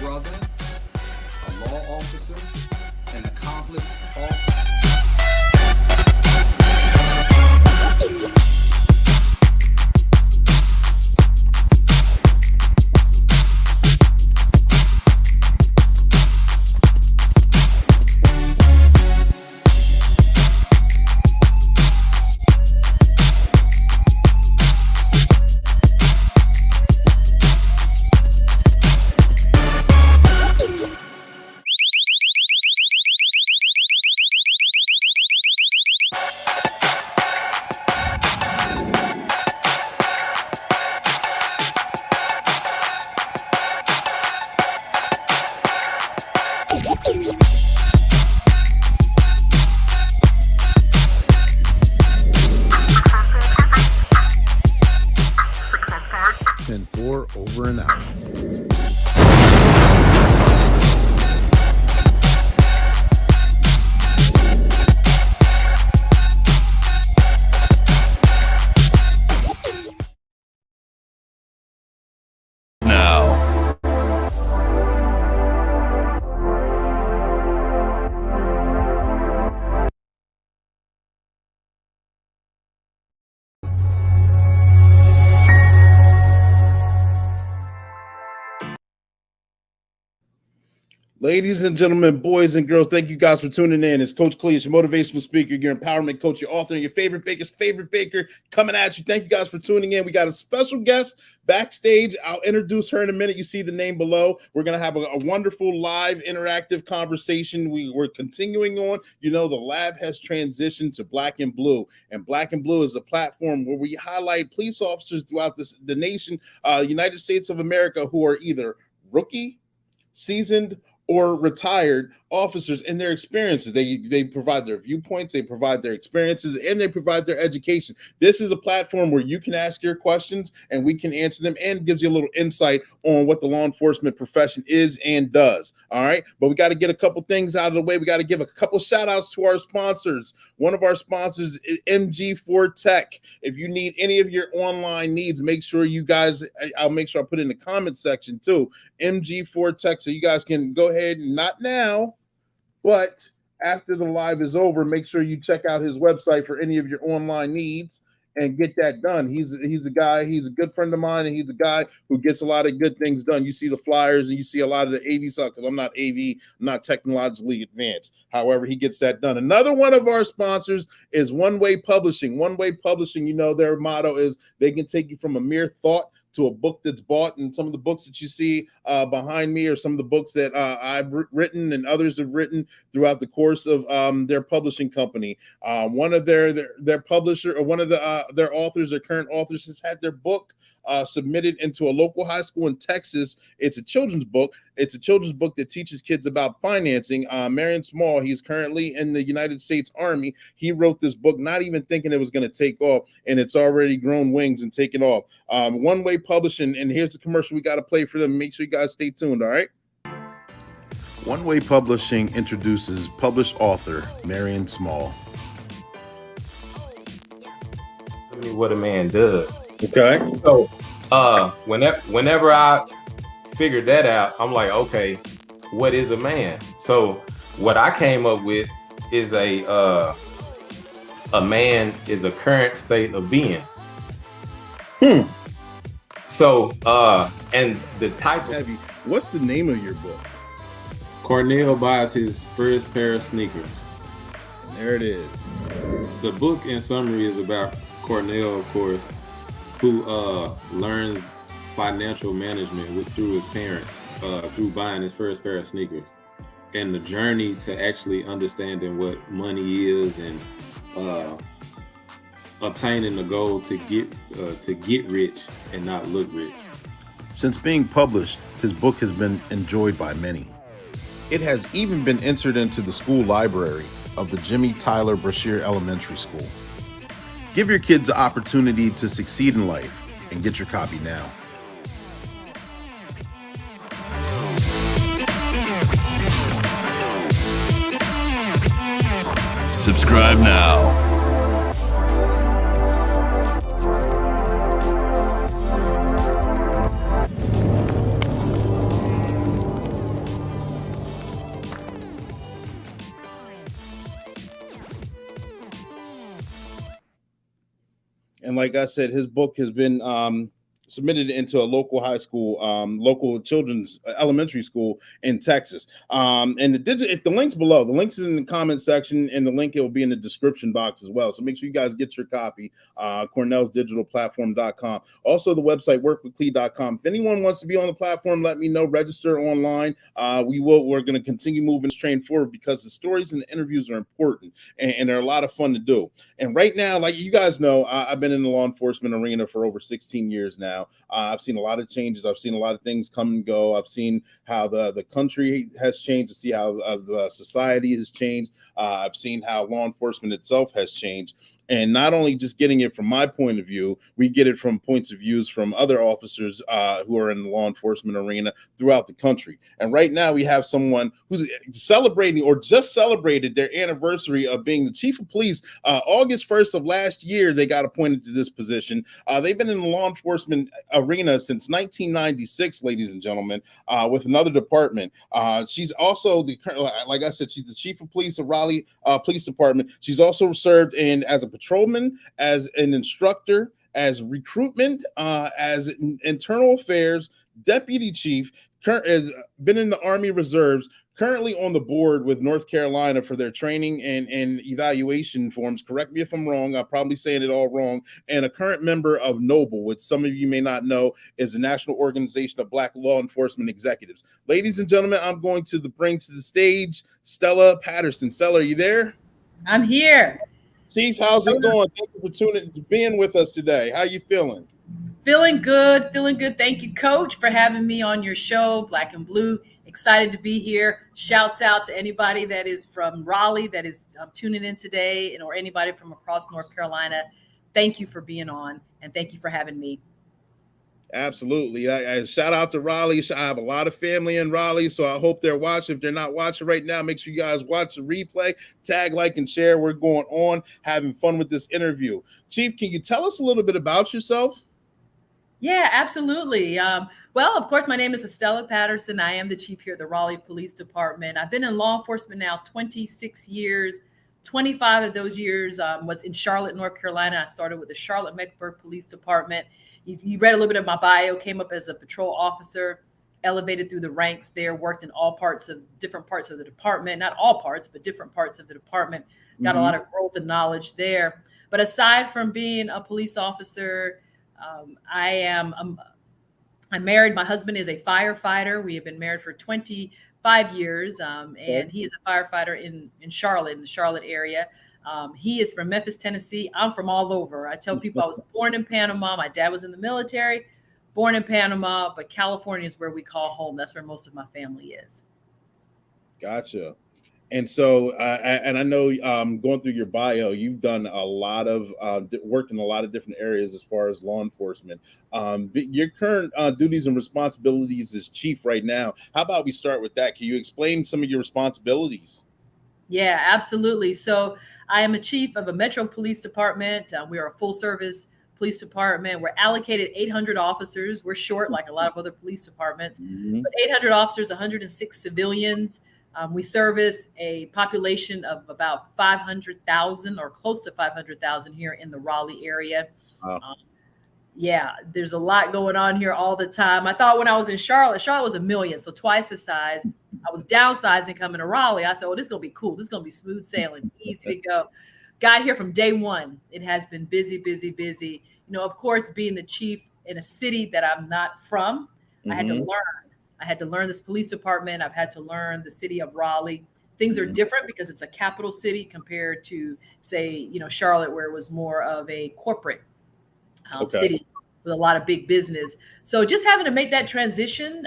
brother, a law officer, an accomplished author. Over and out. Ladies and gentlemen, boys and girls, thank you guys for tuning in. It's Coach Cleese, your motivational speaker, your empowerment coach, your author, and your favorite baker's favorite baker coming at you. Thank you guys for tuning in. We got a special guest backstage. I'll introduce her in a minute. You see the name below. We're going to have a wonderful live interactive conversation. We're continuing on. You know, the lab has transitioned to Black and Blue, and Black and Blue is a platform where we highlight police officers throughout the nation, United States of America, who are either rookie, seasoned, or retired officers and their experiences. They provide their viewpoints, they provide their experiences, and they provide their education. This is a platform where you can ask your questions and we can answer them, and gives you a little insight on what the law enforcement profession is and does. All right. But we got to get a couple things out of the way. We got to give a couple shout outs to our sponsors. One of our sponsors is MG4 Tech. If you need any of your online needs, make sure you guys, I'll make sure I put in the comment section too, MG4 Tech, so you guys can go ahead and not now, but after the live is over, make sure you check out his website for any of your online needs and get that done. He's a guy, he's a good friend of mine, and he's a guy who gets a lot of good things done. You see the flyers and you see a lot of the AV stuff, because I'm not AV, I'm not technologically advanced. However, he gets that done. Another one of our sponsors is One Way Publishing. One Way Publishing, you know, their motto is they can take you from a mere thought to a book that's bought, and some of the books that you see behind me are some of the books that I've written and others have written throughout the course of their publishing company. One of their publisher, or one of their authors, their current authors, has had their book submitted into a local high school in Texas. It's a children's book. It's a children's book that teaches kids about financing. Marion Small, he's currently in the United States Army. He wrote this book not even thinking it was going to take off, and it's already grown wings and taken off. One Way Publishing, and here's the commercial we got to play for them. Make sure you guys stay tuned, all right? One Way Publishing introduces published author Marion Small. Tell me what a man does. Okay. So whenever I figured that out, I'm like, okay, what is a man? So what I came up with is a man is a current state of being. So and the type of, what's the name of your book? Cornell buys his first pair of sneakers. There it is. The book in summary is about Cornell, of course, who learns financial management through his parents, through buying his first pair of sneakers, and the journey to actually understanding what money is, and obtaining the goal to get rich and not look rich. Since being published, his book has been enjoyed by many. It has even been entered into the school library of the Jimmy Tyler Brashear Elementary School. Give your kids the opportunity to succeed in life, and get your copy now. Subscribe now. and like I said, his book has been submitted into a local high school, local children's elementary school in Texas. And the link's below. The link's in the comment section, and the link will be in the description box as well. So make sure you guys get your copy. CornellsDigitalPlatform.com. Also, the website workwithclee.com. If anyone wants to be on the platform, let me know. Register online. We're going to continue moving this train forward because the stories and the interviews are important, and they're a lot of fun to do. And right now, like you guys know, I've been in the law enforcement arena for over 16 years now. I've seen a lot of changes. I've seen a lot of things come and go. I've seen how the country has changed. To see how the society has changed. I've seen how law enforcement itself has changed. And not only just getting it from my point of view, we get it from points of views from other officers who are in the law enforcement arena throughout the country. And right now we have someone who's celebrating or just celebrated their anniversary of being the chief of police. August 1st of last year, they got appointed to this position. They've been in the law enforcement arena since 1996, ladies and gentlemen, with another department. She's also like I said, she's the chief of police of Raleigh Police Department. She's also served as a patrolman, as an instructor, as recruitment, as internal affairs, deputy chief, has been in the Army Reserves, currently on the board with North Carolina for their training and evaluation forms. Correct me if I'm wrong. I'm probably saying it all wrong. And a current member of NOBLE, which some of you may not know, is the National Organization of Black Law Enforcement Executives. Ladies and gentlemen, I'm going to bring to the stage Stella Patterson. Stella, are you there? I'm here. Chief, how's it going? Thank you for being with us today. How you feeling? Feeling good. Thank you, Coach, for having me on your show, Black and Blue. Excited to be here. Shouts out to anybody that is from Raleigh that is tuning in today, or anybody from across North Carolina. Thank you for being on, and thank you for having me. Absolutely. I shout out to Raleigh. I have a lot of family in Raleigh, so I hope they're watching. If they're not watching right now, make sure you guys watch the replay, tag, like, and share. We're going on, having fun with this interview. Chief, can you tell us a little bit about yourself? Yeah, absolutely. Well, of course, my name is Stella Patterson. I am the chief here at the Raleigh Police Department. I've been in law enforcement now 26 years. 25 of those years was in Charlotte, North Carolina. I started with the Charlotte-Mecklenburg Police Department. You read a little bit of my bio, came up as a patrol officer, elevated through the ranks there, worked in different parts of the department, not all parts, but different parts of the department, got a lot of growth and knowledge there. But aside from being a police officer, I'm married. My husband is a firefighter. We have been married for 25 years, and he is a firefighter in Charlotte, in the Charlotte area. He is from Memphis, Tennessee. I'm from all over. I tell people I was born in Panama. My dad was in the military, born in Panama, but California is where we call home. That's where most of my family is. Gotcha. And so, and I know going through your bio, you've done a lot of worked in a lot of different areas as far as law enforcement. Your current duties and responsibilities as chief right now. How about we start with that? Can you explain some of your responsibilities? Yeah, absolutely. So I am a chief of a Metro Police Department. We are a full service police department. We're allocated 800 officers. We're short like a lot of other police departments, but 800 officers, 106 civilians. We service a population of about 500,000 or close to 500,000 here in the Raleigh area. Wow. Yeah, there's a lot going on here all the time. I thought when I was in Charlotte was 1 million, so twice the size. I was downsizing coming to Raleigh. I said, oh, this is going to be cool. This is going to be smooth sailing, easy to go. Got here from day one. It has been busy, busy, busy. You know, of course, being the chief in a city that I'm not from, I had to learn. I had to learn this police department. I've had to learn the city of Raleigh. Things are different because it's a capital city compared to, say, you know, Charlotte, where it was more of a corporate city with a lot of big business. So just having to make that transition,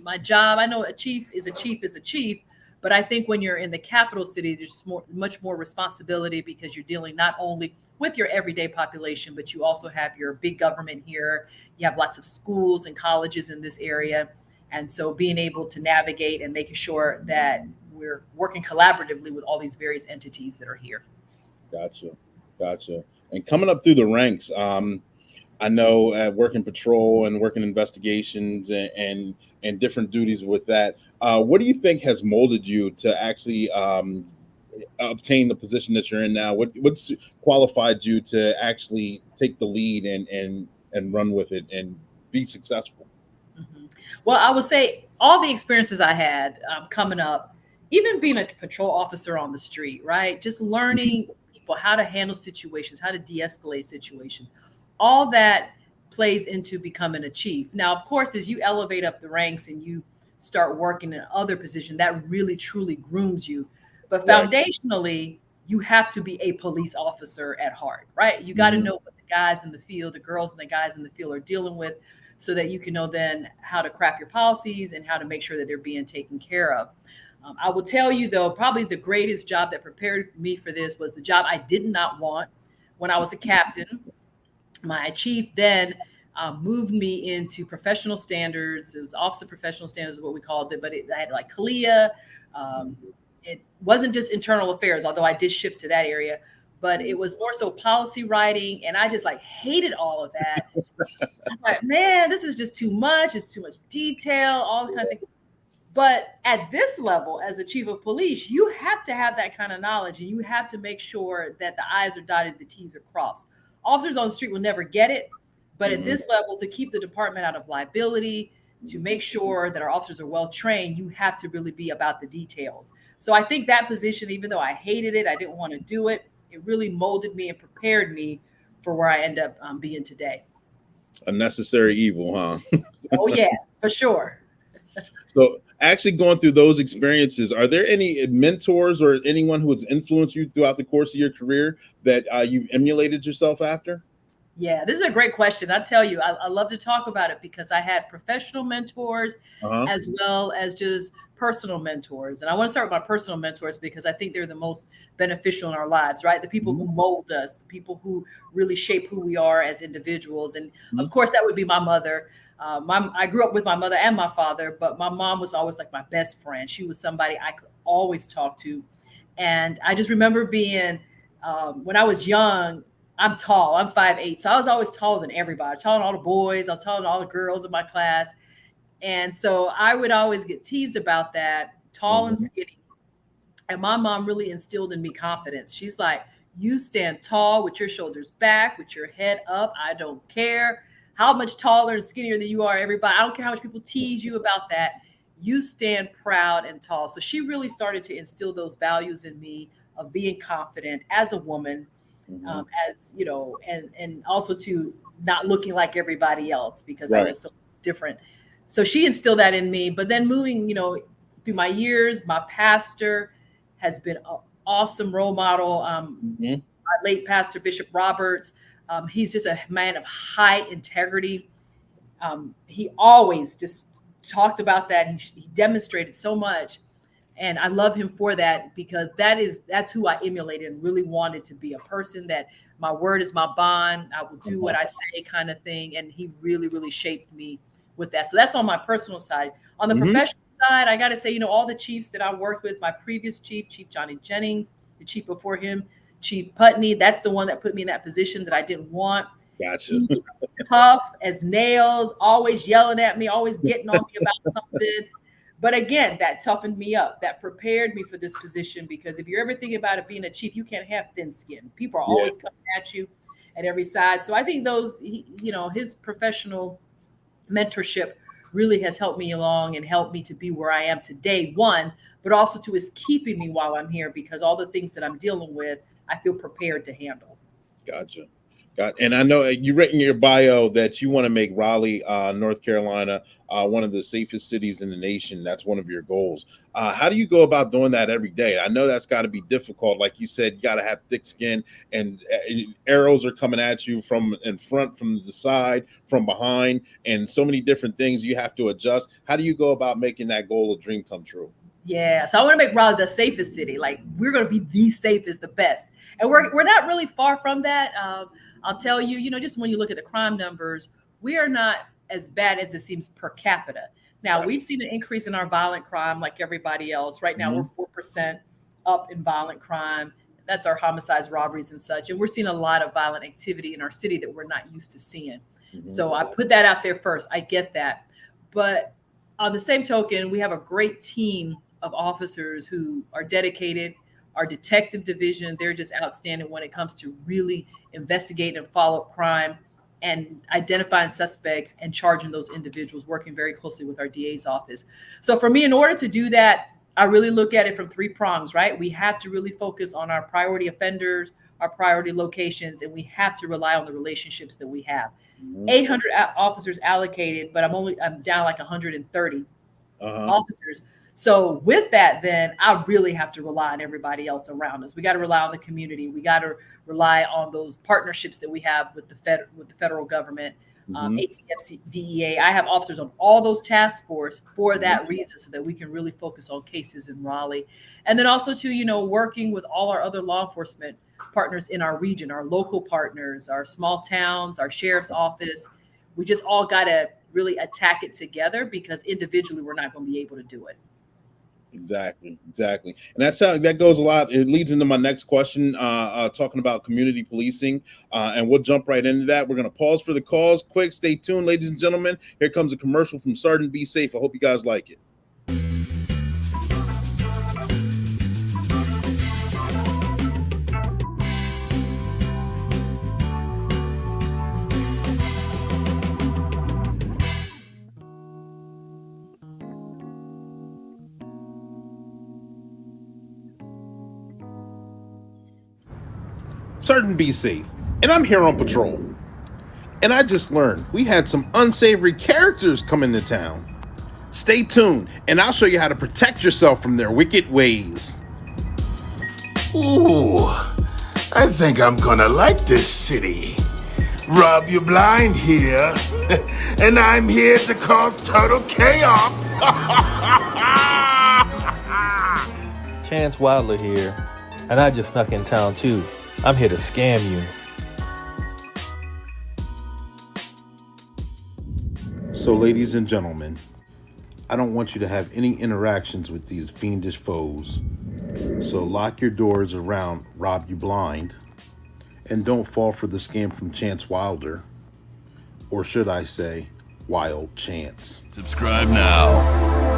my job, I know a chief is a chief, but I think when you're in the capital city, there's much more responsibility because you're dealing not only with your everyday population, but you also have your big government here. You have lots of schools and colleges in this area. And so being able to navigate and making sure that we're working collaboratively with all these various entities that are here. Gotcha. And coming up through the ranks, I know working patrol and working investigations and different duties with that. What do you think has molded you to actually obtain the position that you're in now? What's qualified you to actually take the lead and run with it and be successful? Well, I would say all the experiences I had coming up, even being a patrol officer on the street, right? Just learning people how to handle situations, how to de-escalate situations, all that plays into becoming a chief. Now, of course, as you elevate up the ranks and you start working in other positions, that really truly grooms you. But Right. foundationally, you have to be a police officer at heart, right? You got to know what the guys in the field, the girls and the guys in the field are dealing with, so that you can know then how to craft your policies and how to make sure that they're being taken care of. I will tell you, though, probably the greatest job that prepared me for this was the job I did not want when I was a captain. My chief then moved me into professional standards. It was Office of Professional Standards is what we called it, but it had like CALIA. It wasn't just internal affairs, although I did shift to that area, but it was more so policy writing. And I just like hated all of that. I was like, man, this is just too much. It's too much detail, all the kind of things. But at this level, as a chief of police, you have to have that kind of knowledge, and you have to make sure that the I's are dotted, the T's are crossed. Officers on the street will never get it, but at this level, to keep the department out of liability, to make sure that our officers are well trained, you have to really be about the details. So I think that position, even though I hated it, I didn't want to do it, it really molded me and prepared me for where I end up being today. A necessary evil, huh? Oh, yes, for sure. So actually going through those experiences, are there any mentors or anyone who has influenced you throughout the course of your career that you've emulated yourself after? Yeah, this is a great question. I tell you, I love to talk about it because I had professional mentors as well as just personal mentors. And I want to start with my personal mentors because I think they're the most beneficial in our lives, right? The people who mold us, the people who really shape who we are as individuals. And of course, that would be my mother. I grew up with my mother and my father, but my mom was always like my best friend. She was somebody I could always talk to. And I just remember being, when I was young, I'm tall. I'm 5'8". So I was always taller than everybody, taller than all the boys. I was taller than all the girls in my class. And so I would always get teased about that, tall and skinny. And my mom really instilled in me confidence. She's like, you stand tall with your shoulders back, with your head up. I don't care how much taller and skinnier than you are, everybody. I don't care how much people tease you about that. You stand proud and tall. So she really started to instill those values in me of being confident as a woman, as you know, and also to not looking like everybody else because I was so different. So she instilled that in me. But then moving, through my years, my pastor has been an awesome role model. My late pastor, Bishop Roberts, he's just a man of high integrity. He always just talked about that. He demonstrated so much. And I love him for that because that's who I emulated and really wanted to be, a person that my word is my bond. I will do what I say kind of thing. And he really, really shaped me with that. So that's on my personal side. On the professional side, I got to say, all the chiefs that I worked with, my previous chief, Chief Johnny Jennings, the chief before him, Chief Putney, that's the one that put me in that position that I didn't want. Gotcha. Tough as nails, always yelling at me, always getting on me about something. But again, that toughened me up. That prepared me for this position because if you're ever thinking about it being a chief, you can't have thin skin. People are always coming at you at every side. So I think his professional mentorship really has helped me along and helped me to be where I am today, one, but also two, is keeping me while I'm here because all the things that I'm dealing with, I feel prepared to handle. Gotcha. And I know you written in your bio that you want to make Raleigh, North Carolina, one of the safest cities in the nation. That's one of your goals. How do you go about doing that every day? I know that's got to be difficult. Like you said, you got to have thick skin and arrows are coming at you from in front, from the side, from behind, and so many different things you have to adjust. How do you go about making that goal a dream come true? Yeah, so I want to make Raleigh the safest city. Like we're going to be the safest, the best, and we're not really far from that. I'll tell you, just when you look at the crime numbers, we are not as bad as it seems per capita. Now we've seen an increase in our violent crime, like everybody else. Right now, we're 4% up in violent crime. That's our homicides, robberies, and such. And we're seeing a lot of violent activity in our city that we're not used to seeing. So I put that out there first. I get that, but on the same token, we have a great team of officers who are dedicated, our detective division, they're just outstanding when it comes to really investigating and follow up crime and identifying suspects and charging those individuals, working very closely with our DA's office. So for me, in order to do that, I really look at it from three prongs, right? We have to really focus on our priority offenders, our priority locations, and we have to rely on the relationships that we have. 800 officers allocated, but I'm down like 130 officers. So with that, then I really have to rely on everybody else around us. We got to rely on the community. We got to rely on those partnerships that we have with the federal government, ATF, DEA. I have officers on all those task force for that reason, so that we can really focus on cases in Raleigh. And then also to, working with all our other law enforcement partners in our region, our local partners, our small towns, our sheriff's office. We just all got to really attack it together, because individually we're not going to be able to do it. Exactly. And that goes a lot. It leads into my next question, talking about community policing, and we'll jump right into that. We're going to pause for the calls. Quick, stay tuned, ladies and gentlemen. Here comes a commercial from Sergeant Be Safe. I hope you guys like it. Sergeant Be Safe, and I'm here on patrol. And I just learned we had some unsavory characters come into town. Stay tuned, and I'll show you how to protect yourself from their wicked ways. Ooh, I think I'm gonna like this city. Rob you blind here, and I'm here to cause total chaos. Chance Wilder here, and I just snuck in town too. I'm here to scam you. So, ladies and gentlemen, I don't want you to have any interactions with these fiendish foes. So lock your doors around Rob You Blind, and don't fall for the scam from Chance Wilder. Or should I say, Wild Chance. Subscribe now.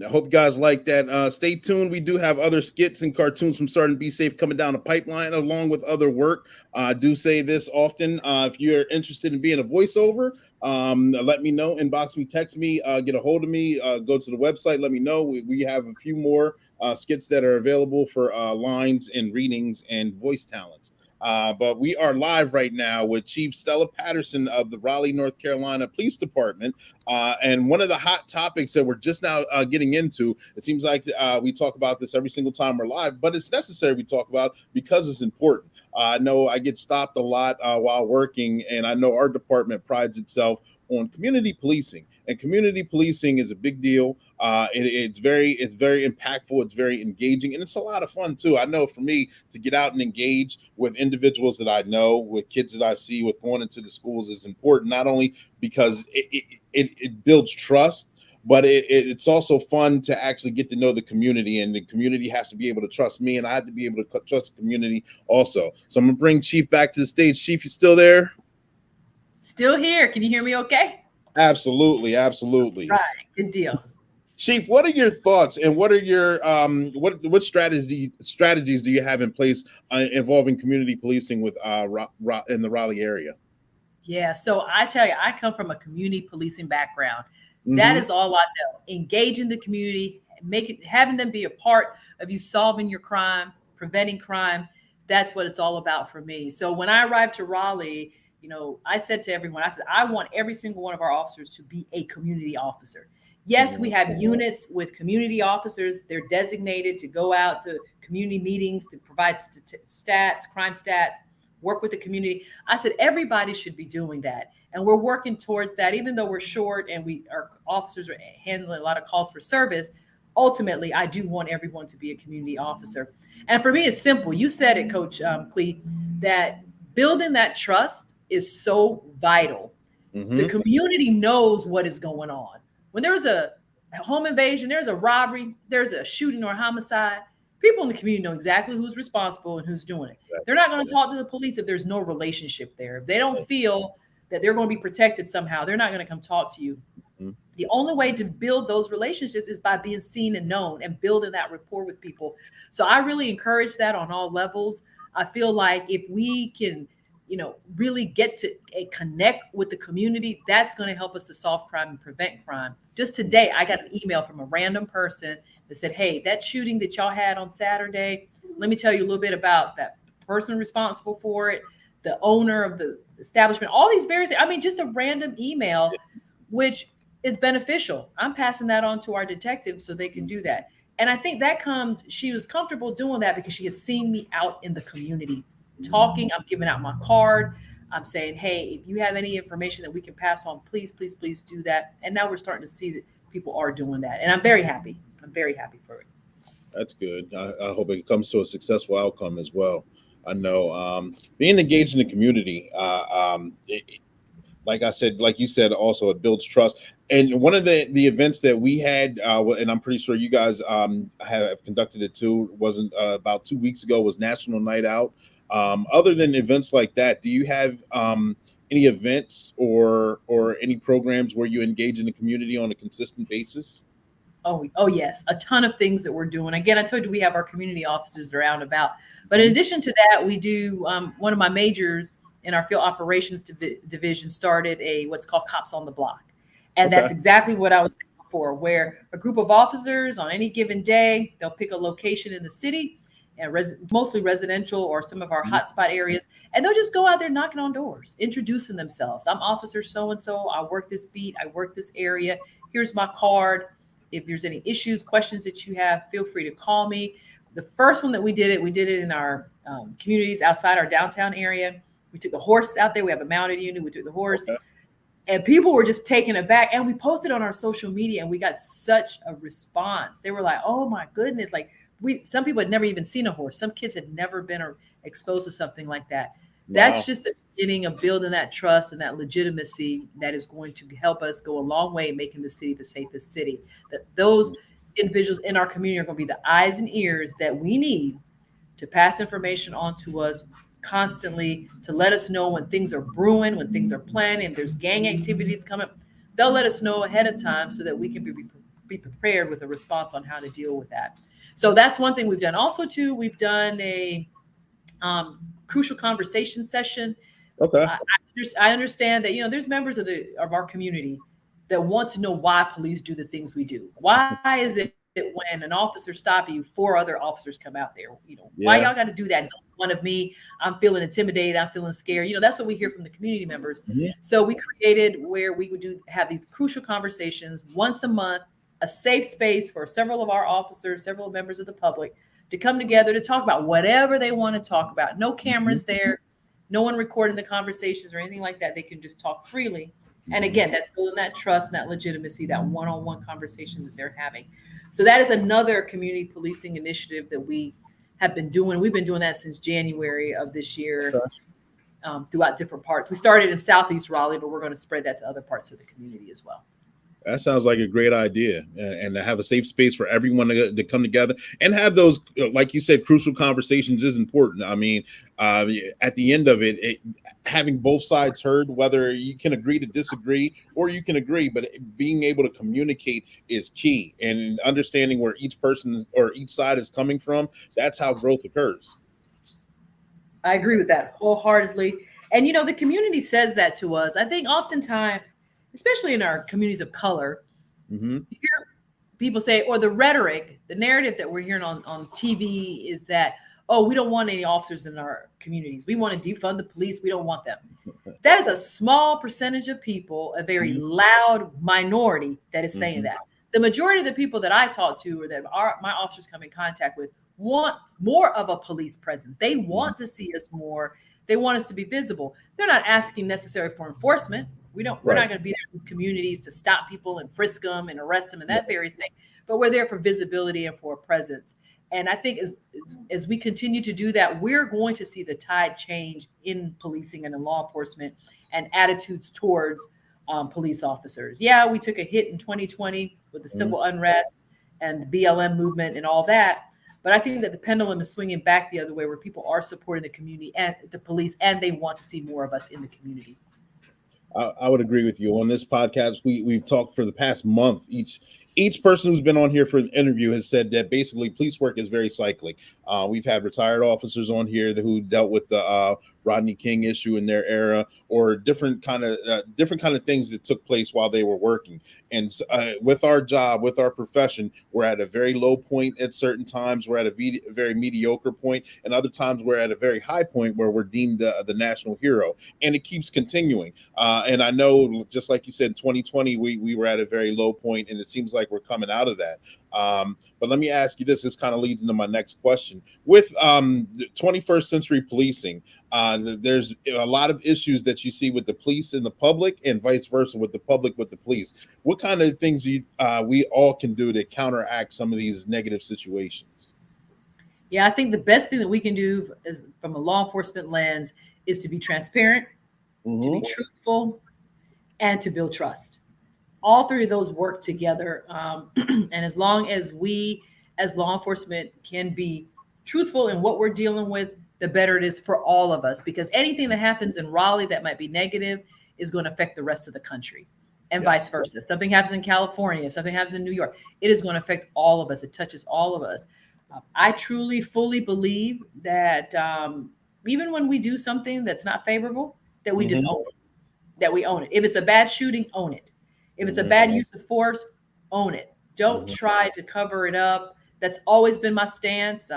I hope you guys like that. Stay tuned. We do have other skits and cartoons from Sergeant Be Safe coming down the pipeline, along with other work. I do say this often. If you're interested in being a voiceover, let me know. Inbox me, text me, get a hold of me. Go to the website. Let me know. We have a few more skits that are available for lines and readings and voice talents. But we are live right now with Chief Stella Patterson of the Raleigh, North Carolina Police Department. And one of the hot topics that we're just now getting into, it seems like we talk about this every single time we're live, but it's necessary we talk about because it's important. I know I get stopped a lot while working, and I know our department prides itself on community policing. And community policing is a big deal. It's very impactful. It's very engaging, and it's a lot of fun too. I know for me to get out and engage with individuals that I know, with kids that I see, with going into the schools is important. Not only because it builds trust, but it's also fun to actually get to know the community, and the community has to be able to trust me, and I have to be able to trust the community also. So I'm gonna bring Chief back to the stage. Chief, you still there? Still here. Can you hear me okay? Absolutely. Right. Good deal. Chief, what are your thoughts, and what are your what strategies do you have in place involving community policing with in the Raleigh area? Yeah, so I tell you, I come from a community policing background. That is all I know. Engaging the community, having them be a part of you solving your crime, preventing crime. That's what it's all about for me. So when I arrived to Raleigh, I said to everyone, I said, I want every single one of our officers to be a community officer. Yes, we have units with community officers. They're designated to go out to community meetings to provide stats, crime stats, work with the community. I said, everybody should be doing that. And we're working towards that, even though we're short and our officers are handling a lot of calls for service. Ultimately, I do want everyone to be a community officer. And for me, it's simple. You said it, Coach Clee, that building that trust is so vital. The community knows what is going on. When there's a home invasion, there's a robbery, there's a shooting or homicide, people in the community know exactly who's responsible and who's doing it. They're not going to talk to the police if there's no relationship there. If they don't feel that they're going to be protected somehow, they're not going to come talk to you. Mhm. The only way to build those relationships is by being seen and known and building that rapport with people. So I really encourage that on all levels. I feel like if we can, really get to connect with the community, that's going to help us to solve crime and prevent crime. Just today, I got an email from a random person that said, "Hey, that shooting that y'all had on Saturday, let me tell you a little bit about that person responsible for it, the owner of the establishment," all these various things. I mean, just a random email, which is beneficial. I'm passing that on to our detectives so they can do that. And I think she was comfortable doing that because she has seen me out in the community talking. I'm giving out my card. I'm saying, "Hey, if you have any information that we can pass on, please, please, please do that." And now we're starting to see that people are doing that. And I'm very happy. I'm very happy for it. That's good. I hope it comes to a successful outcome as well. I know being engaged in the community, like I said, like you said, also it builds trust. And one of the events that we had, and I'm pretty sure you guys have conducted it too, wasn't about 2 weeks ago, was National Night Out. Other than events like that, do you have any events or any programs where you engage in the community on a consistent basis? Oh yes, a ton of things that we're doing. Again, I told you we have our community officers that are out and about. But in addition to that, we do one of my majors in our field operations division started what's called Cops on the Block. And that's exactly what I was saying before, where a group of officers on any given day, they'll pick a location in the city, and mostly residential or some of our hotspot areas, and they'll just go out there knocking on doors, introducing themselves. "I'm Officer so-and-so. I work this beat. I work this area. Here's my card. If there's any issues, questions that you have, feel free to call me." The first one that we did it in our communities outside our downtown area. We took the horse out there. We have a mounted unit. We took the horse. And people were just taken aback. And we posted on our social media and we got such a response. They were like, "Oh my goodness." Like some people had never even seen a horse. Some kids had never been exposed to something like that. That's just the beginning of building that trust and that legitimacy that is going to help us go a long way in making the city the safest city. That those individuals in our community are going to be the eyes and ears that we need to pass information on to us constantly, to let us know when things are brewing, when things are planned, and there's gang activities coming. They'll let us know ahead of time so that we can be prepared with a response on how to deal with that. So that's one thing we've done. Also, too, we've done a crucial conversation session. I understand that there's members of our community that want to know why police do the things we do. Why is it that when an officer stops you, 4 other officers come out there? Why y'all got to do that? It's only one of me. I'm feeling intimidated. I'm feeling scared. That's what we hear from the community members. So we created where we would have these crucial conversations once a month, a safe space for several of our officers, several members of the public to come together to talk about whatever they want to talk about. No cameras there, no one recording the conversations or anything like that. They can just talk freely. And again, that's building that trust and that legitimacy, that one-on-one conversation that they're having. So that is another community policing initiative that we have been doing. We've been doing that since January of this year throughout different parts. We started in Southeast Raleigh, but we're going to spread that to other parts of the community as well. That sounds like a great idea, and to have a safe space for everyone to come together and have those, like you said, crucial conversations is important. I mean, at the end of it, having both sides heard, whether you can agree to disagree or you can agree, but being able to communicate is key, and understanding where each person or each side is coming from. That's how growth occurs. I agree with that wholeheartedly. And, the community says that to us. I think oftentimes, especially in our communities of color, you hear people say, or the rhetoric, the narrative that we're hearing on TV is that, "Oh, we don't want any officers in our communities. We want to defund the police. We don't want them." That is a small percentage of people, a very loud minority that is saying that. The majority of the people that I talk to or that my officers come in contact with want more of a police presence. They want to see us more. They want us to be visible. They're not asking necessarily for enforcement. We're not going to be there in these communities to stop people and frisk them and arrest them and that various thing. But we're there for visibility and for a presence. And I think as we continue to do that, we're going to see the tide change in policing and in law enforcement and attitudes towards police officers. Yeah, we took a hit in 2020 with the civil unrest and the BLM movement and all that. But I think that the pendulum is swinging back the other way, where people are supporting the community and the police, and they want to see more of us in the community. I would agree with you. On this podcast, we've talked for the past month. Each person who's been on here for an interview has said that basically police work is very cyclic. We've had retired officers on here who dealt with the Rodney King issue in their era, or different kind of things that took place while they were working. And with our job, with our profession, we're at a very low point at certain times. We're at a very mediocre point, and other times we're at a very high point where we're deemed the national hero. And it keeps continuing. And I know, just like you said, in 2020, we were at a very low point, and it seems like we're coming out of that. But let me ask you this. This kind of leads into my next question. With 21st century policing, there's a lot of issues that you see with the police and the public, and vice versa with the public with the police. What kind of things we all can do to counteract some of these negative situations? Yeah, I think the best thing that we can do is, from a law enforcement lens, is to be transparent, to be truthful, and to build trust. All three of those work together. And as long as we, as law enforcement, can be truthful in what we're dealing with, the better it is for all of us. Because anything that happens in Raleigh that might be negative is going to affect the rest of the country, and vice versa. If something happens in California, if something happens in New York, it is going to affect all of us. It touches all of us. I truly, fully believe that even when we do something that's not favorable, that we just own it, that we own it. If it's a bad shooting, own it. If it's a bad use of force, own it. Don't try to cover it up. That's always been my stance.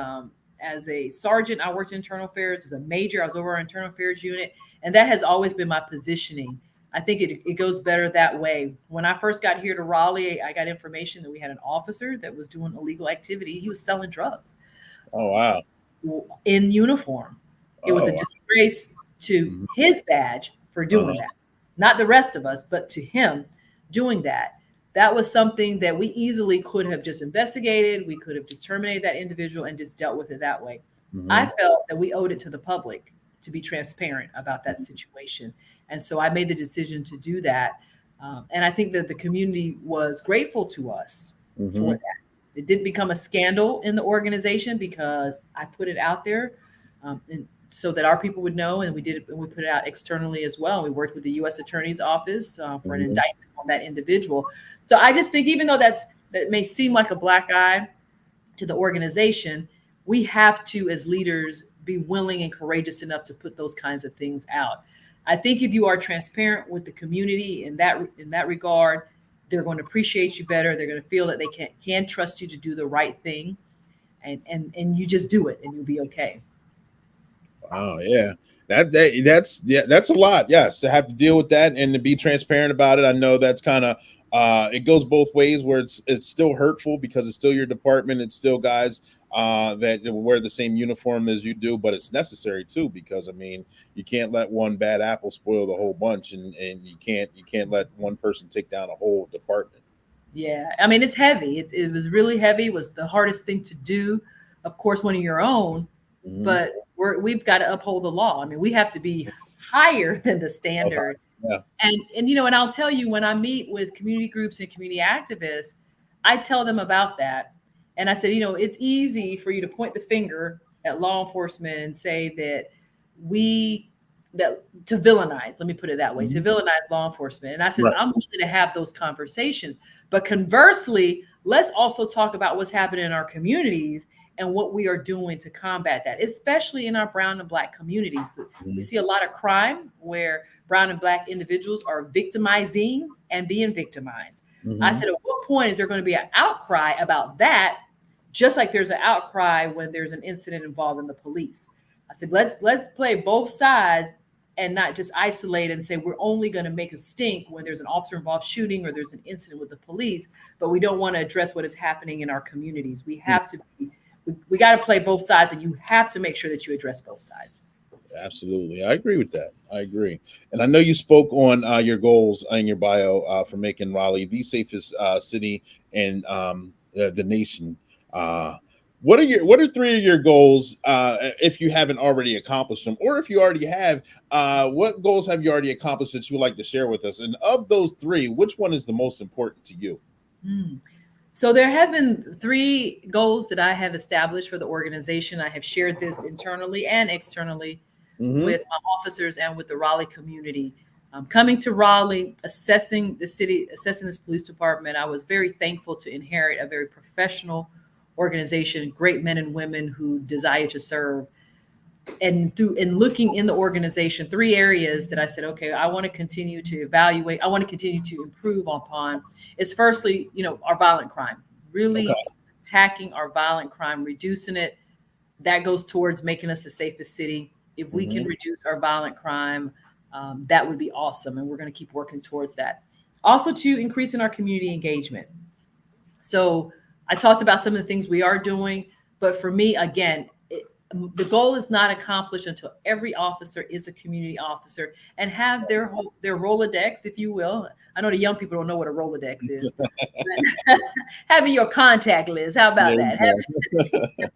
As a sergeant, I worked in internal affairs. As a major, I was over our internal affairs unit. And that has always been my positioning. I think it goes better that way. When I first got here to Raleigh, I got information that we had an officer that was doing illegal activity. He was selling drugs. Oh, wow. In uniform. It was a disgrace to his badge for doing that. Not the rest of us, but to him doing that. That was something that we easily could have just investigated. We could have just terminated that individual and just dealt with it that way. I felt that we owed it to the public to be transparent about that situation. And so I made the decision to do that. And I think that the community was grateful to us for that. It didn't become a scandal in the organization because I put it out there, and so that our people would know. And we did it, and we put it out externally as well. We worked with the U.S. Attorney's Office for an indictment on that individual. So I just think, even though that may seem like a black eye to the organization, we have to, as leaders, be willing and courageous enough to put those kinds of things out. I think if you are transparent with the community in that regard, they're going to appreciate you better. They're going to feel that they can trust you to do the right thing, and you just do it, and you'll be okay. Oh yeah, that's a lot. Yes, to have to deal with that and to be transparent about it. I know that's kind of it goes both ways, where it's still hurtful because it's still your department. It's still guys that wear the same uniform as you do, but it's necessary too, because I mean, you can't let one bad apple spoil the whole bunch, and you can't let one person take down a whole department. Yeah, I mean, it's heavy. It was really heavy. It was the hardest thing to do, of course, one of your own, but we've got to uphold the law. I mean, we have to be higher than the standard. Yeah. And and I'll tell you, when I meet with community groups and community activists, I tell them about that. And I said, it's easy for you to point the finger at law enforcement and say that to villainize, let me put it that way, to villainize law enforcement. And I said, I'm willing to have those conversations. But conversely, let's also talk about what's happening in our communities and what we are doing to combat that, especially in our brown and black communities. We see a lot of crime where brown and black individuals are victimizing and being victimized. I said, at what point is there going to be an outcry about that? Just like there's an outcry when there's an incident involving the police. I said, let's play both sides and not just isolate and say we're only going to make a stink when there's an officer involved shooting or there's an incident with the police, but we don't want to address what is happening in our communities. We have to we got to play both sides, and you have to make sure that you address both sides. Absolutely. I agree with that. I agree. And I know you spoke on your goals in your bio for making Raleigh the safest city in the nation. What are three of your goals, if you haven't already accomplished them, or if you already have, what goals have you already accomplished that you would like to share with us? And of those three, which one is the most important to you? So there have been 3 goals that I have established for the organization. I have shared this internally and externally with my officers and with the Raleigh community. Coming to Raleigh, assessing the city, assessing this police department, I was very thankful to inherit a very professional organization, great men and women who desire to serve. And through in looking in the organization, 3 areas that I said, okay, I want to continue to evaluate, I want to continue to improve upon is firstly, our violent crime, really attacking our violent crime, reducing it. That goes towards making us the safest city. If we can reduce our violent crime, that would be awesome. And we're going to keep working towards that. Also to increasing our community engagement. So I talked about some of the things we are doing, but for me, again, the goal is not accomplished until every officer is a community officer and have their Rolodex, if you will. I know the young people don't know what a Rolodex is. Having your contact list. How about that?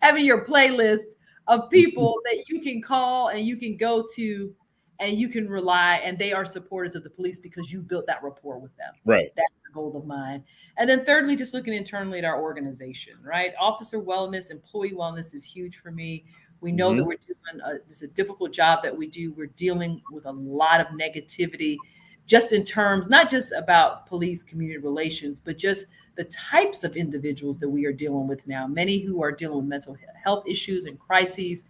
Having your playlist of people that you can call and you can go to and you can rely, and they are supporters of the police because you've built that rapport with them. Right. That's the goal of mine. And then thirdly, just looking internally at our organization, right? Officer wellness, employee wellness is huge for me. We know that we're doing it's a difficult job that we do. We're dealing with a lot of negativity, just in terms, not just about police community relations, but just the types of individuals that we are dealing with now. Many who are dealing with mental health issues and crises.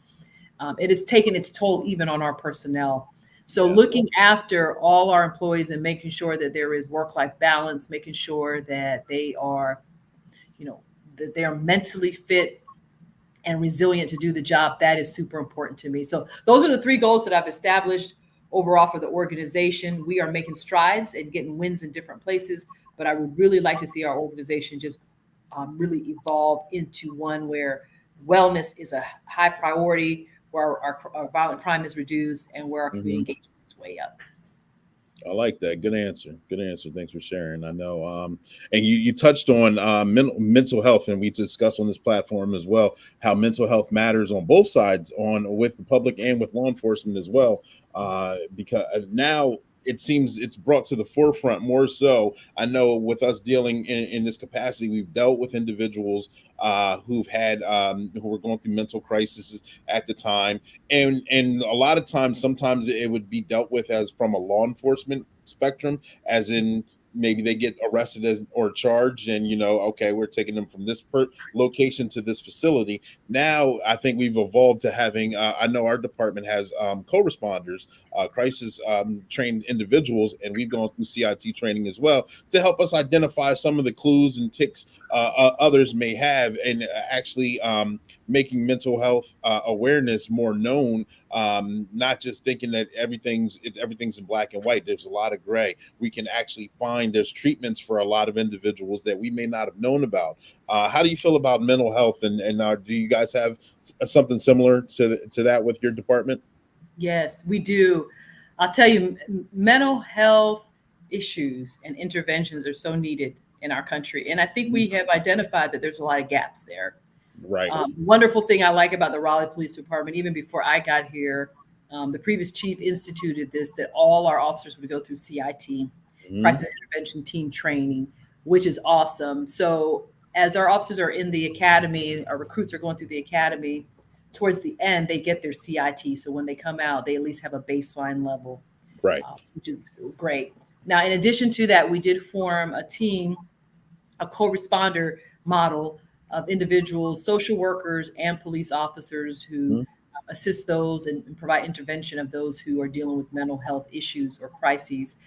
It has taken its toll even on our personnel. So looking after all our employees and making sure that there is work-life balance, making sure that they are, that they are mentally fit and resilient to do the job, that is super important to me. So those are the 3 goals that I've established overall for the organization. We are making strides and getting wins in different places, but I would really like to see our organization just really evolve into one where wellness is a high priority, where our violent crime is reduced, and where our community engagement is way up. I like that. Good answer. Good answer. Thanks for sharing. I know. And you touched on mental health, and we discussed on this platform as well how mental health matters on both sides, with the public and with law enforcement as well. Because now it seems it's brought to the forefront more so. I know with us dealing in this capacity, we've dealt with individuals who've had who were going through mental crises at the time, and a lot of times, sometimes it would be dealt with as from a law enforcement spectrum, as in maybe they get arrested or charged, and okay, we're taking them from this location to this facility. Now I think we've evolved to having I know our department has co-responders, crisis trained individuals, and we've gone through CIT training as well to help us identify some of the clues and ticks others may have, and actually making mental health awareness more known, not just thinking that everything's in black and white. There's a lot of gray. We can actually find there's treatments for a lot of individuals that we may not have known about. How do you feel about mental health, and do you guys have something similar to that with your department? Yes, we do. I'll tell you, mental health issues and interventions are so needed in our country. And I think we have identified that there's a lot of gaps there. Right. Wonderful thing I like about the Raleigh Police Department, even before I got here, the previous chief instituted this, that all our officers would go through CIT, crisis intervention team training, which is awesome. So as our officers are in the academy, our recruits are going through the academy, towards the end, they get their CIT. So when they come out, they at least have a baseline level, right, which is great. Now, in addition to that, we did form a team, a co-responder model of individuals, social workers, and police officers who assist those and provide intervention of those who are dealing with mental health issues or crises.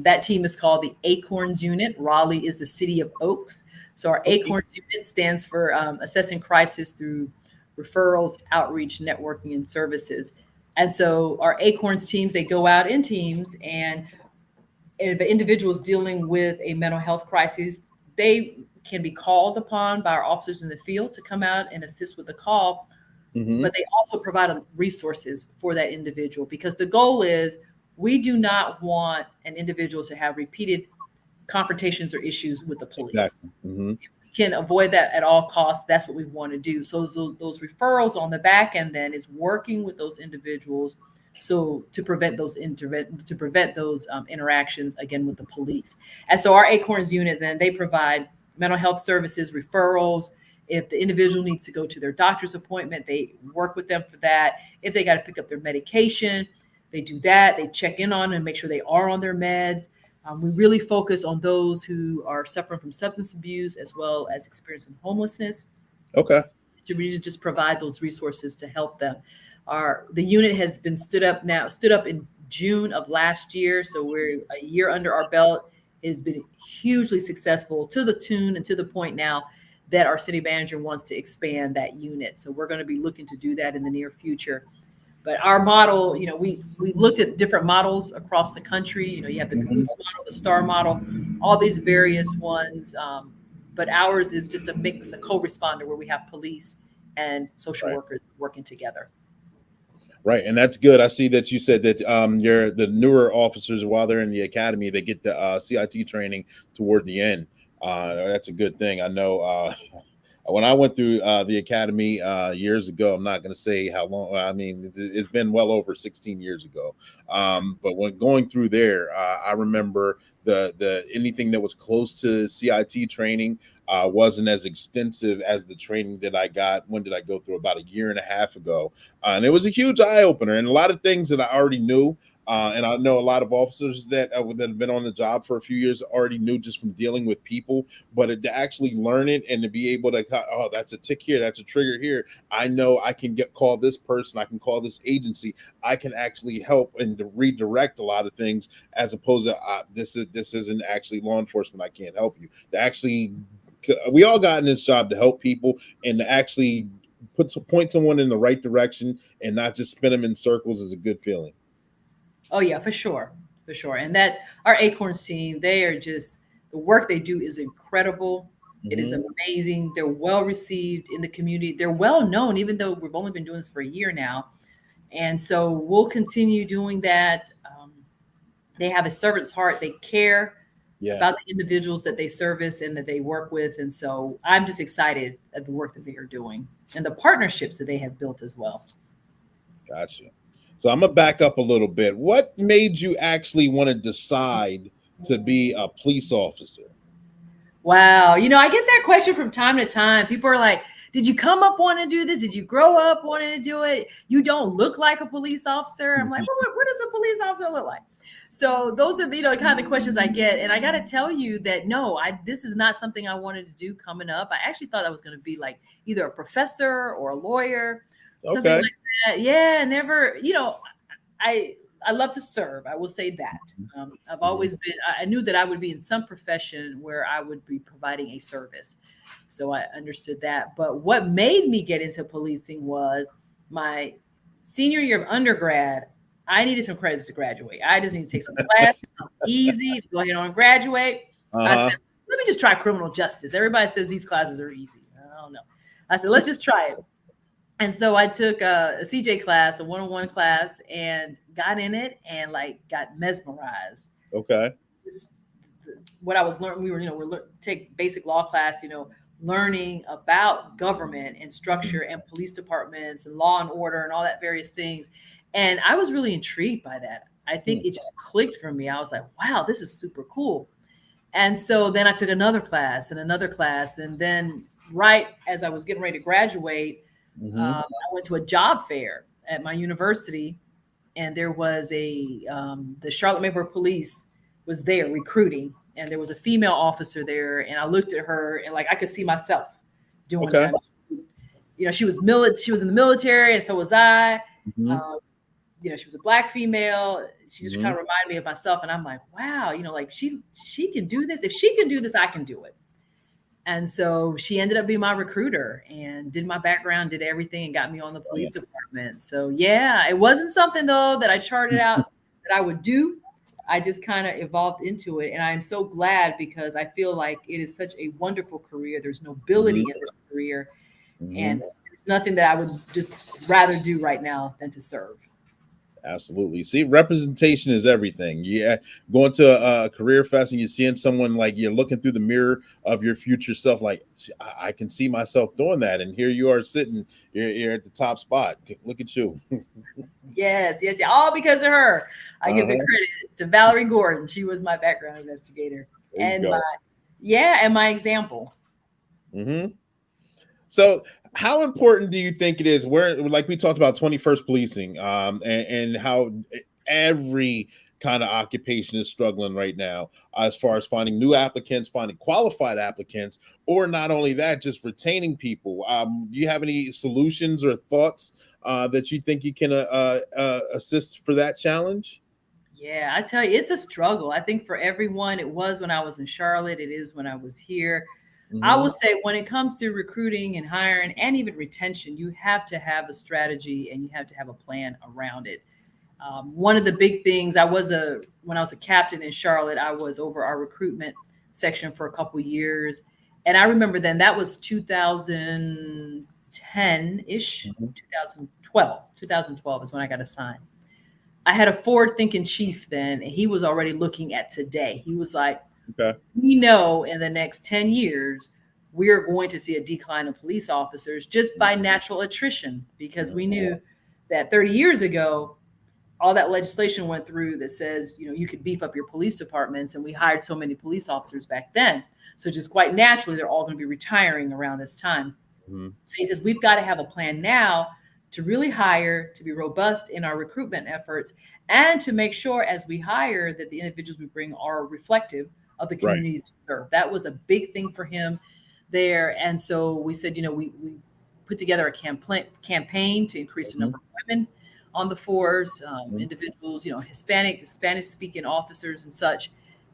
That team is called the Acorns Unit. Raleigh is the city of Oaks. So our Acorns Unit stands for assessing crisis through referrals, outreach, networking, and services. And so our Acorns teams, they go out in teams, and if an individual is dealing with a mental health crisis, they can be called upon by our officers in the field to come out and assist with the call. But they also provide resources for that individual, because the goal is we do not want an individual to have repeated confrontations or issues with the police. Exactly. If we can avoid that at all costs, that's what we want to do. So those referrals on the back end then is working with those individuals, so to prevent those interactions again with the police. And so our Acorns unit, then they provide mental health services, referrals. If the individual needs to go to their doctor's appointment, they work with them for that. If they got to pick up their medication, they do that. They check in on them and make sure they are on their meds. We really focus on those who are suffering from substance abuse as well as experiencing homelessness. Okay. To really just provide those resources to help them. The unit has been stood up in June of last year. So we're a year under our belt. It has been hugely successful to the tune and to the point now that our city manager wants to expand that unit. So we're going to be looking to do that in the near future. But our model, we looked at different models across the country. You have the Cahoots model, the STAR model, all these various ones. But ours is just a mix, a co-responder where we have police and social workers working together. Right. And that's good. I see that you said that the newer officers, while they're in the academy, they get the CIT training toward the end. That's a good thing. I know when I went through the academy years ago, I'm not going to say how long. I mean, it's been well over 16 years ago. But when going through there, I remember the anything that was close to CIT training wasn't as extensive as the training that I got. When did I go through? About a year and a half ago. And it was a huge eye opener, and a lot of things that I already knew. And I know a lot of officers that have been on the job for a few years already knew just from dealing with people, but to actually learn it and to be able to, oh, that's a tick here, that's a trigger here. I know I can call this person, I can call this agency. I can actually help and to redirect a lot of things, as opposed to this isn't actually law enforcement. I can't help you. To actually, we all got in this job to help people and to actually point someone in the right direction and not just spin them in circles is a good feeling. Oh yeah, for sure. And that our Acorns team, they are just, the work they do is incredible. It is amazing. They're well received in the community. They're well known, even though we've only been doing this for a year now. And so we'll continue doing that. They have a servant's heart. They care about the individuals that they service and that they work with. And so I'm just excited at the work that they are doing and the partnerships that they have built as well. Gotcha. So I'm going to back up a little bit. What made you actually want to decide to be a police officer? Wow. I get that question from time to time. People are like, did you come up wanting to do this? Did you grow up wanting to do it? You don't look like a police officer. I'm like, well, what does a police officer look like? So those are kind of the questions I get. And I got to tell you that, no, this is not something I wanted to do coming up. I actually thought I was going to be like either a professor or a lawyer, something like that. Yeah, never, I love to serve. I will say that. I've always been, I knew that I would be in some profession where I would be providing a service. So I understood that. But what made me get into policing was my senior year of undergrad. I needed some credits to graduate. I just need to take some classes, something easy to go ahead and graduate. I said, let me just try criminal justice. Everybody says these classes are easy. I don't know. I said, let's just try it. And so I took a CJ class, a 101 class, and got in it and got mesmerized. Okay. Just what I was learning, we're take basic law class, learning about government and structure and police departments and law and order and all that various things. And I was really intrigued by that. I think it just clicked for me. I was like, wow, this is super cool. And so then I took another class. And then right as I was getting ready to graduate, I went to a job fair at my university, and there was the Charlotte-Mecklenburg Police was there recruiting, and there was a female officer there, and I looked at her and I could see myself doing that. She was in the military, and so was I. She was a Black female. She just kind of reminded me of myself, and I'm like, wow, she can do this. If she can do this, I can do it. And so she ended up being my recruiter and did my background, did everything, and got me on the police department. So yeah, it wasn't something though that I charted out that I would do. I just kind of evolved into it. And I'm so glad because I feel like it is such a wonderful career. There's nobility in this career. And there's nothing that I would just rather do right now than to serve. Absolutely. See, representation is everything. Yeah, going to a career fest and you're seeing someone you're looking through the mirror of your future self. I can see myself doing that, and here you are sitting. You're at the top spot. Look at you. Yes. All because of her. I give the credit to Valerie Gordon. She was my background investigator and Yeah, and my example. Mm-hmm. So, how important do you think it is? Where, like we talked about, 21st policing, and how every kind of occupation is struggling right now, as far as finding new applicants, finding qualified applicants, or not only that, just retaining people. Do you have any solutions or thoughts that you think you can assist for that challenge? Yeah, I tell you, it's a struggle. I think for everyone, it was when I was in Charlotte, it is when I was here. I Mm-hmm. will say when it comes to recruiting and hiring and even retention, you have to have a strategy and you have to have a plan around it. One of the big things when I was a captain in Charlotte, I was over our recruitment section for a couple years, and I remember then that was 2010 ish, 2012 is when I got assigned. I had a forward thinking chief then, and he was already looking at today. He was like, Okay. we know in the next 10 years, we're going to see a decline in police officers just by natural attrition, because we knew that 30 years ago, all that legislation went through that says, you could beef up your police departments. And we hired so many police officers back then. So just quite naturally, they're all going to be retiring around this time. Mm-hmm. So he says, we've got to have a plan now to really hire, to be robust in our recruitment efforts, and to make sure as we hire that the individuals we bring are reflective of the Right. communities we serve. That was a big thing for him there. And so we said, we put together a campaign to increase the number of women on the force, individuals, Spanish speaking officers and such,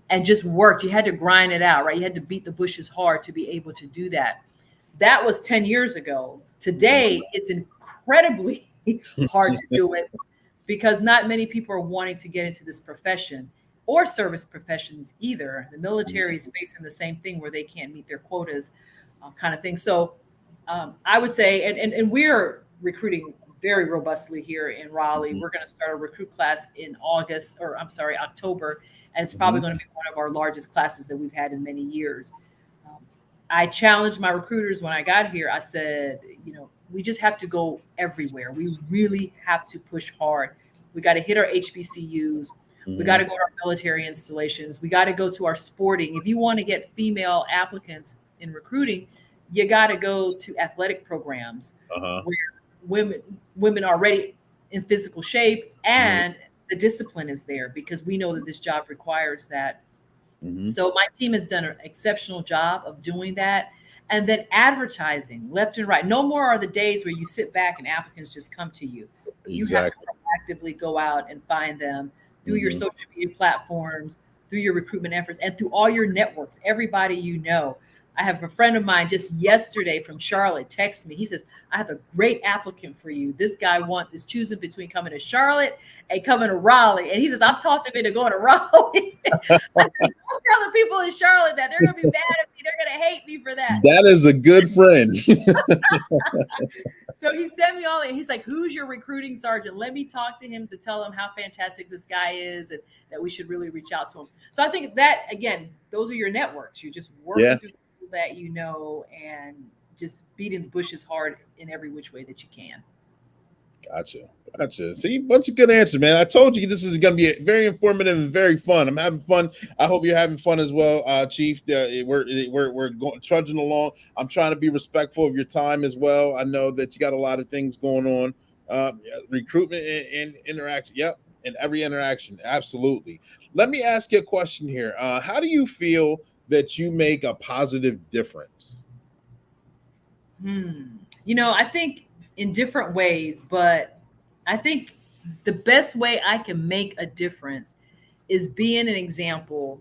and just worked. You had to grind it out, right? You had to beat the bushes hard to be able to do that. That was 10 years ago. Today, it's incredibly hard to do it because not many people are wanting to get into this profession or service professions either. The military is facing the same thing where they can't meet their quotas, kind of thing. So I would say, and we're recruiting very robustly here in Raleigh. We're going to start a recruit class in October, and it's probably going to be one of our largest classes that we've had in many years. I challenged my recruiters when I got here. I said, we just have to go everywhere. We really have to push hard. We got to hit our HBCUs. We got to go to our military installations. We got to go to our sporting. If you want to get female applicants in recruiting, you got to go to athletic programs where women are already in physical shape and the discipline is there, because we know that this job requires that. So my team has done an exceptional job of doing that. And then advertising left and right. No more are the days where you sit back and applicants just come to you. You have to actively go out and find them through your social media platforms, through your recruitment efforts, and through all your networks, everybody you know. I have a friend of mine just yesterday from Charlotte text me. He says, I have a great applicant for you. This guy is choosing between coming to Charlotte and coming to Raleigh. And he says, I've talked him into going to Raleigh. I said, don't tell the people in Charlotte that. They're going to be mad at me. They're going to hate me for that. That is a good friend. So he sent me all that. He's like, who's your recruiting sergeant? Let me talk to him to tell him how fantastic this guy is and that we should really reach out to him. So I think that, again, those are your networks. You just work through people that you know and just beating the bushes hard in every which way that you can. Gotcha. See, bunch of good answers, man. I told you this is going to be very informative and very fun. I'm having fun. I hope you're having fun as well, Chief. We're going trudging along. I'm trying to be respectful of your time as well. I know that you got a lot of things going on, recruitment and interaction. Yep, and every interaction, absolutely. Let me ask you a question here. How do you feel that you make a positive difference? I think in different ways, but I think the best way I can make a difference is being an example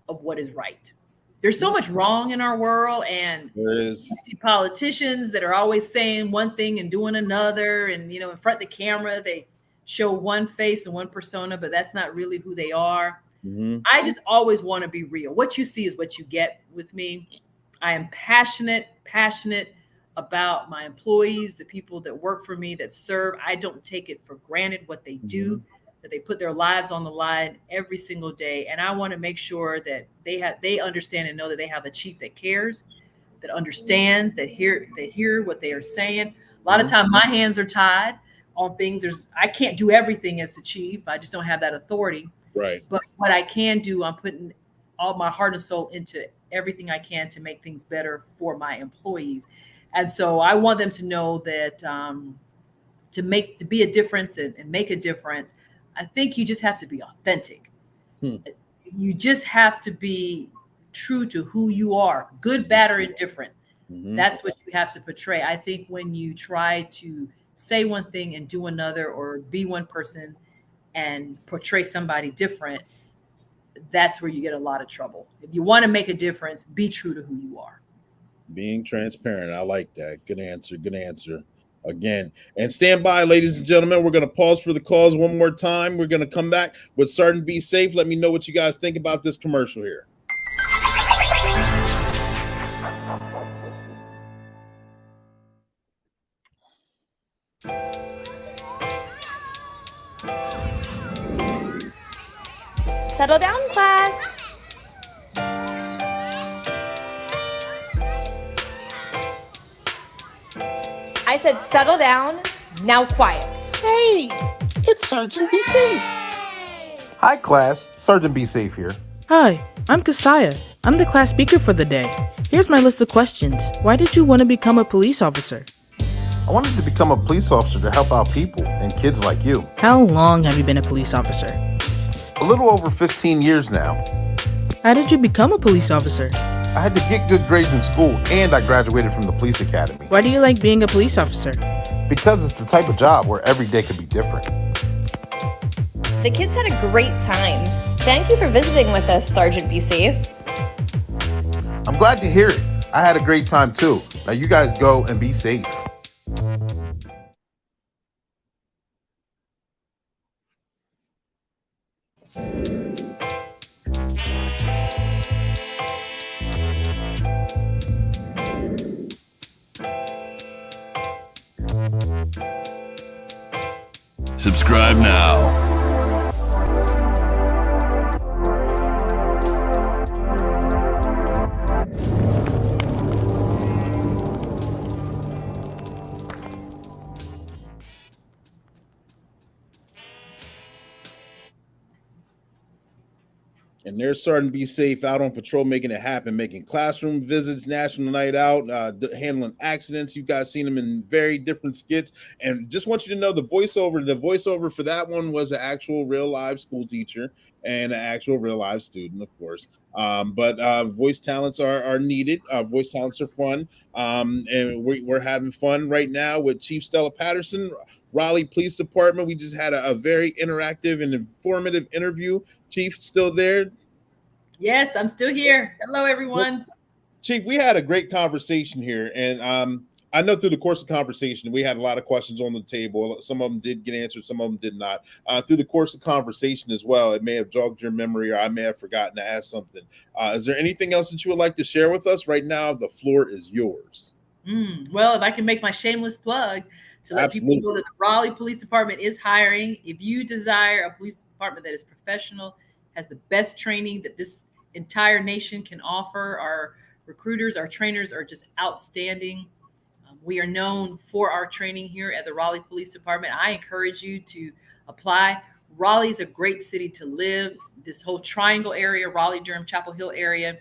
of what is right. There's so much wrong in our world, and you see politicians that are always saying one thing and doing another, and in front of the camera they show one face and one persona, but that's not really who they are. I just always want to be real. What you see is what you get with me. I am passionate about my employees, the people that work for me, that serve. I don't take it for granted what they do, that they put their lives on the line every single day. And I want to make sure that they understand and know that they have a chief that cares, that understands, that hear what they are saying. A lot of time my hands are tied on things. I can't do everything as the chief. I just don't have that authority. Right. But what I can do, I'm putting all my heart and soul into everything I can to make things better for my employees. And so I want them to know that to be a difference and make a difference, I think you just have to be authentic. You just have to be true to who you are, good, bad, or indifferent. That's what you have to portray. I think when you try to say one thing and do another, or be one person and portray somebody different, that's where you get a lot of trouble. If you want to make a difference, be true to who you are. Being transparent. I like that. Good answer. Good answer. Again, and stand by, ladies and gentlemen. We're going to pause for the calls one more time. We're going to come back with Sergeant Be Safe. Let me know what you guys think about this commercial here. Settle down, class. I said settle down, now quiet. Hey, it's Sergeant Be Safe. Hi, class. Sergeant Be Safe here. Hi, I'm Kasaya. I'm the class speaker for the day. Here's my list of questions. Why did you want to become a police officer? I wanted to become a police officer to help out people and kids like you. How long have you been a police officer? A little over 15 years now. How did you become a police officer? I had to get good grades in school, and I graduated from the police academy. Why do you like being a police officer? Because it's the type of job where every day can be different. The kids had a great time. Thank you for visiting with us, Sergeant Be Safe. I'm glad to hear it. I had a great time too. Now you guys go and be safe. Subscribe now. And there's Sergeant Be Safe out on patrol, making it happen, making classroom visits, national night out, handling accidents. You guys seen him in very different skits. And just want you to know the voiceover for that one was an actual real live school teacher and an actual real live student, of course. But voice talents are needed. Voice talents are fun. And we're having fun right now with Chief Stella Patterson, Raleigh Police Department. We just had a very interactive and informative interview. Chief, still there? Yes, I'm still here. Hello, everyone. Chief, we had a great conversation here, and I know through the course of the conversation, we had a lot of questions on the table. Some of them did get answered, some of them did not. Through the course of conversation as well, it may have jogged your memory, or I may have forgotten to ask something. Is there anything else that you would like to share with us right now? The floor is yours. Well, if I can make my shameless plug to let people know that the Raleigh Police Department is hiring. If you desire a police department that is professional, has the best training that this entire nation can offer, our recruiters, our trainers are just outstanding. We are known for our training here at the Raleigh Police Department. I encourage you to apply. Raleigh is a great city to live. This whole triangle area, Raleigh, Durham, Chapel Hill area,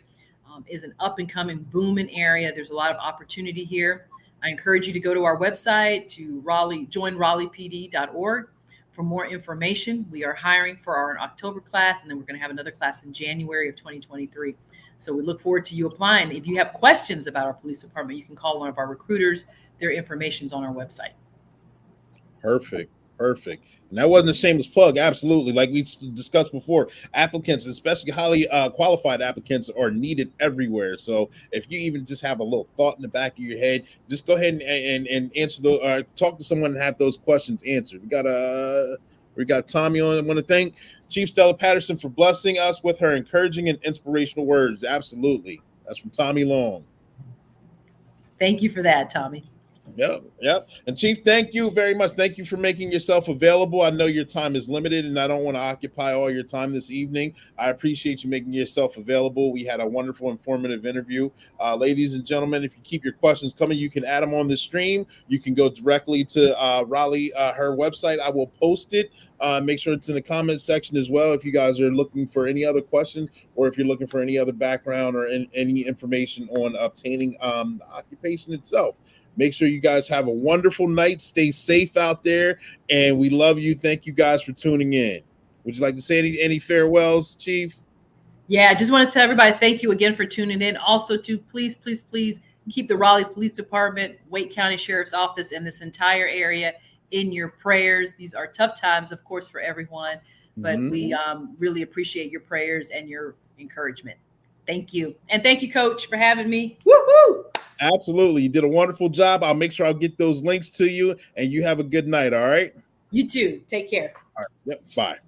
is an up and coming booming area. There's a lot of opportunity here. I encourage you to go to our website to joinraleighpd.org for more information. We are hiring for our October class, and then we're going to have another class in January of 2023. So we look forward to you applying. If you have questions about our police department, you can call one of our recruiters. Their information's on our website. Perfect. And that wasn't a shameless plug. Absolutely. Like we discussed before, applicants, especially highly qualified applicants, are needed everywhere. So if you even just have a little thought in the back of your head, just go ahead and answer those, talk to someone and have those questions answered. We got Tommy on. I want to thank Chief Stella Patterson for blessing us with her encouraging and inspirational words. Absolutely. That's from Tommy Long. Thank you for that, Tommy. Yep. And Chief, thank you very much. Thank you for making yourself available. I know your time is limited and I don't want to occupy all your time this evening. I appreciate you making yourself available. We had a wonderful, informative interview. Ladies and gentlemen, if you keep your questions coming, you can add them on the stream. You can go directly to Raleigh, her website. I will post it. Make sure it's in the comment section as well if you guys are looking for any other questions or if you're looking for any other background or any information on obtaining the occupation itself. Make sure you guys have a wonderful night. Stay safe out there, and we love you. Thank you guys for tuning in. Would you like to say any farewells, Chief? Yeah, I just want to tell everybody thank you again for tuning in. Also, to please keep the Raleigh Police Department, Wake County Sheriff's Office, and this entire area in your prayers. These are tough times, of course, for everyone, but we really appreciate your prayers and your encouragement. Thank you. And thank you, Coach, for having me. Woo-hoo! Absolutely. You did a wonderful job. I'll make sure I'll get those links to you, and you have a good night, all right? You too. Take care. All right. Yep. Bye.